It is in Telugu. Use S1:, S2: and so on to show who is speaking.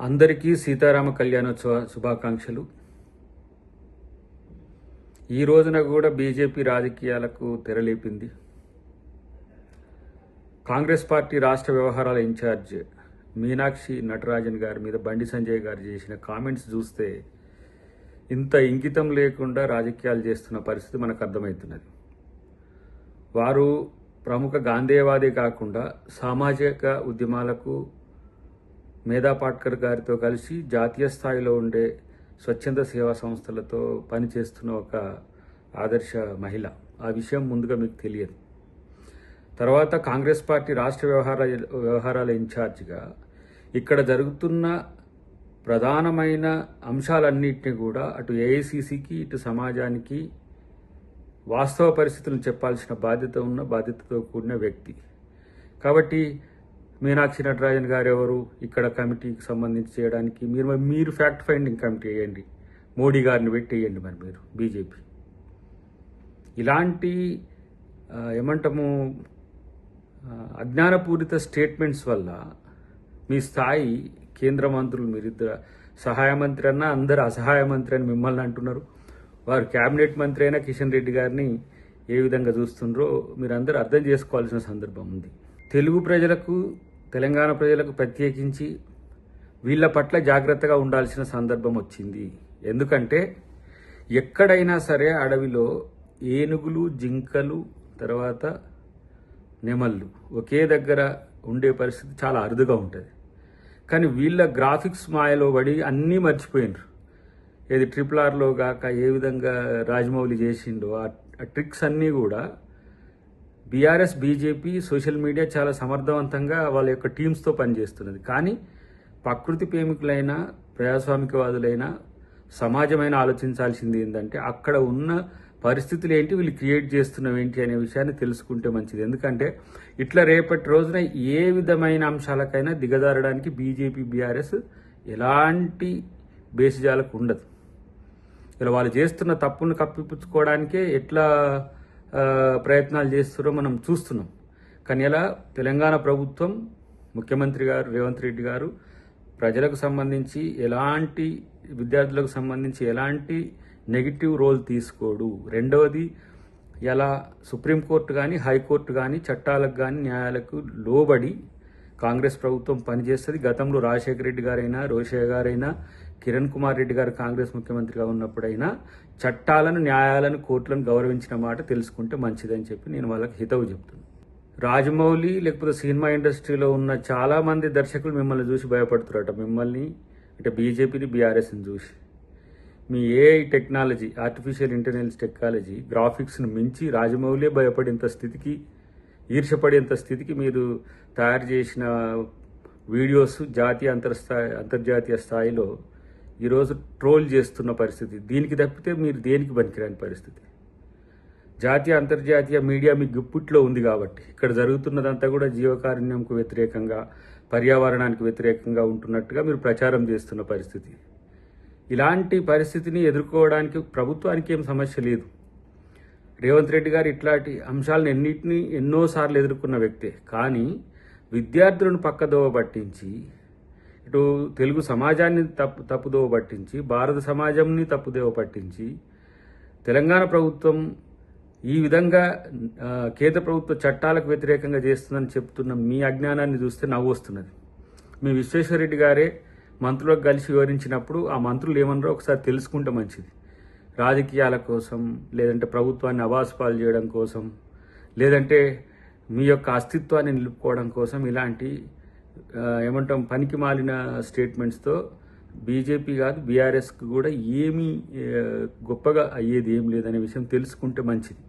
S1: అందరికీ సీతారామ కళ్యాణోత్సవ శుభాకాంక్షలు. ఈ రోజున కూడా బీజేపీ రాజకీయాలకు తెరలేపింది. కాంగ్రెస్ పార్టీ రాష్ట్ర వ్యవహారాల ఇన్ఛార్జ్ మీనాక్షి నటరాజన్ గారి మీద బండి సంజయ్ గారు చేసిన కామెంట్స్ చూస్తే ఇంత ఇంగితం లేకుండా రాజకీయాలు చేస్తున్న పరిస్థితి మనకు అర్థమవుతున్నది. వారు ప్రముఖ గాంధేయవాదే కాకుండా సామాజిక ఉద్యమాలకు మేధా పాట్కర్ గారితో కలిసి జాతీయ స్థాయిలో ఉండే స్వచ్ఛంద సేవా సంస్థలతో పనిచేస్తున్న ఒక ఆదర్శ మహిళ. ఆ విషయం ముందుగా మీకు తెలియదు. తర్వాత కాంగ్రెస్ పార్టీ రాష్ట్ర వ్యవహారాల ఇన్ఛార్జిగా ఇక్కడ జరుగుతున్న ప్రధానమైన అంశాలన్నింటినీ కూడా అటు ఏఐసిసికి ఇటు సమాజానికి వాస్తవ పరిస్థితులను చెప్పాల్సిన బాధ్యతతో కూడిన వ్యక్తి. కాబట్టి మీనాక్షి నటరాజన్ గారు ఎవరు ఇక్కడ కమిటీకి సంబంధించి చేయడానికి? మీరు ఫ్యాక్ట్ ఫైండింగ్ కమిటీ వేయండి, మోడీ గారిని పెట్టి వేయండి. మరి మీరు బీజేపీ ఇలాంటి ఏమంటాము అజ్ఞానపూరిత స్టేట్మెంట్స్ వల్ల మీ స్థాయి కేంద్ర మంత్రులు, మీరిద్దరు సహాయ మంత్రి అన్నా అందరు అసహాయ మంత్రి అని మిమ్మల్ని అంటున్నారు. వారు క్యాబినెట్ మంత్రి అయినా కిషన్ రెడ్డి గారిని ఏ విధంగా చూస్తుండ్రో మీరందరూ అర్థం చేసుకోవాల్సిన సందర్భం ఉంది. తెలుగు ప్రజలకు, తెలంగాణ ప్రజలకు ప్రత్యేకించి వీళ్ళ పట్ల జాగ్రత్తగా ఉండాల్సిన సందర్భం వచ్చింది. ఎందుకంటే ఎక్కడైనా సరే అడవిలో ఏనుగులు, జింకలు, తర్వాత నెమళ్ళు ఒకే దగ్గర ఉండే పరిస్థితి చాలా అరుదుగా ఉంటుంది. కానీ వీళ్ళ గ్రాఫిక్స్ మాయలో పడి అన్నీ మర్చిపోయినారు. ఏది RRRలో కాక ఏ విధంగా రాజమౌళి చేసిండో ఆ ట్రిక్స్ అన్నీ కూడా బీఆర్ఎస్, బీజేపీ, సోషల్ మీడియా చాలా సమర్థవంతంగా వాళ్ళ యొక్క టీమ్స్తో పనిచేస్తున్నది. కానీ ప్రకృతి ప్రేమికులైనా ప్రజాస్వామికవాదులైనా సమాజమైన ఆలోచించాల్సింది ఏంటంటే అక్కడ ఉన్న పరిస్థితులు ఏంటి, వీళ్ళు క్రియేట్ చేస్తున్నవి ఏంటి అనే విషయాన్ని తెలుసుకుంటే మంచిది. ఎందుకంటే ఇట్లా రేపటి రోజున ఏ విధమైన అంశాలకైనా దిగజారడానికి బీజేపీ, బీఆర్ఎస్ ఎలాంటి బేసిజాలకు ఉండదు. ఇలా వాళ్ళు చేస్తున్న తప్పును కప్పిపుచ్చుకోవడానికే ఎట్లా ప్రయత్నాలు చేస్తున్నారో మనం చూస్తున్నాం. కానీ ఇలా తెలంగాణ ప్రభుత్వం, ముఖ్యమంత్రి గారు రేవంత్ రెడ్డి గారు ప్రజలకు సంబంధించి ఎలాంటి, విద్యార్థులకు సంబంధించి ఎలాంటి నెగిటివ్ రోల్ తీసుకోడు. రెండవది, ఇలా సుప్రీంకోర్టు కానీ హైకోర్టు కానీ చట్టాలకు కానీ న్యాయాలకు లోబడి కాంగ్రెస్ ప్రభుత్వం పనిచేస్తుంది. గతంలో రాజశేఖర రెడ్డి గారైనా, రోషయ్య గారైనా, కిరణ్ కుమార్ రెడ్డి గారు కాంగ్రెస్ ముఖ్యమంత్రిగా ఉన్నప్పుడైనా చట్టాలను, న్యాయాలను, కోర్టులను గౌరవించిన మాట తెలుసుకుంటే మంచిదని చెప్పి నేను వాళ్ళకి హితవు చెప్తున్నాను. రాజమౌళి లేకపోతే సినిమా ఇండస్ట్రీలో ఉన్న చాలామంది దర్శకులు మిమ్మల్ని చూసి భయపడుతున్నారట. మిమ్మల్ని అంటే బీజేపీని, బీఆర్ఎస్ని చూసి. మీ AI technology, artificial intelligence technology, గ్రాఫిక్స్ను మించి రాజమౌళి భయపడేంత స్థితికి, ఈర్షపడేంత స్థితికి మీరు తయారు చేసిన వీడియోస్ జాతీయ, అంతర్జాతీయ స్థాయిలో ఈరోజు ట్రోల్ చేస్తున్న పరిస్థితి. దీనికి తప్పితే మీరు దేనికి పనికిరాని పరిస్థితి. జాతీయ, అంతర్జాతీయ మీడియా మీ గుప్పిట్లో ఉంది కాబట్టి ఇక్కడ జరుగుతున్నదంతా కూడా జీవకారుణ్యంకు వ్యతిరేకంగా, పర్యావరణానికి వ్యతిరేకంగా ఉంటున్నట్టుగా మీరు ప్రచారం చేస్తున్న పరిస్థితి. ఇలాంటి పరిస్థితిని ఎదుర్కోవడానికి ప్రభుత్వానికి ఏం సమస్య లేదు. రేవంత్ రెడ్డి గారు ఇట్లాంటి అంశాలను ఎన్నోసార్లు ఎదుర్కొన్న వ్యక్తే. కానీ విద్యార్థులను పక్కదోవ పట్టించి, ఇటు తెలుగు సమాజాన్ని తప్పుదోవ పట్టించి, భారత సమాజంని తప్పుదోవ పట్టించి, తెలంగాణ ప్రభుత్వం ఈ విధంగా కేంద్ర ప్రభుత్వ చట్టాలకు వ్యతిరేకంగా చేస్తుందని చెప్తున్న మీ అజ్ఞానాన్ని చూస్తే నవ్వు వస్తున్నది. మీ విశ్వేశ్వరరెడ్డి గారే మంత్రులకు కలిసి వివరించినప్పుడు ఆ మంత్రులు ఏమన్నారో ఒకసారి తెలుసుకుంటే మంచిది. రాజకీయాల కోసం, లేదంటే ప్రభుత్వాన్ని అవాసుపాలు చేయడం కోసం, లేదంటే మీ యొక్క అస్తిత్వాన్ని నిలుపుకోవడం కోసం ఇలాంటి ఏమంటాం పనికి మాలిన స్టేట్మెంట్స్తో బీజేపీ కాదు బీఆర్ఎస్కి కూడా ఏమీ గొప్పగా అయ్యేది ఏం లేదనే విషయం తెలుసుకుంటే మంచిది.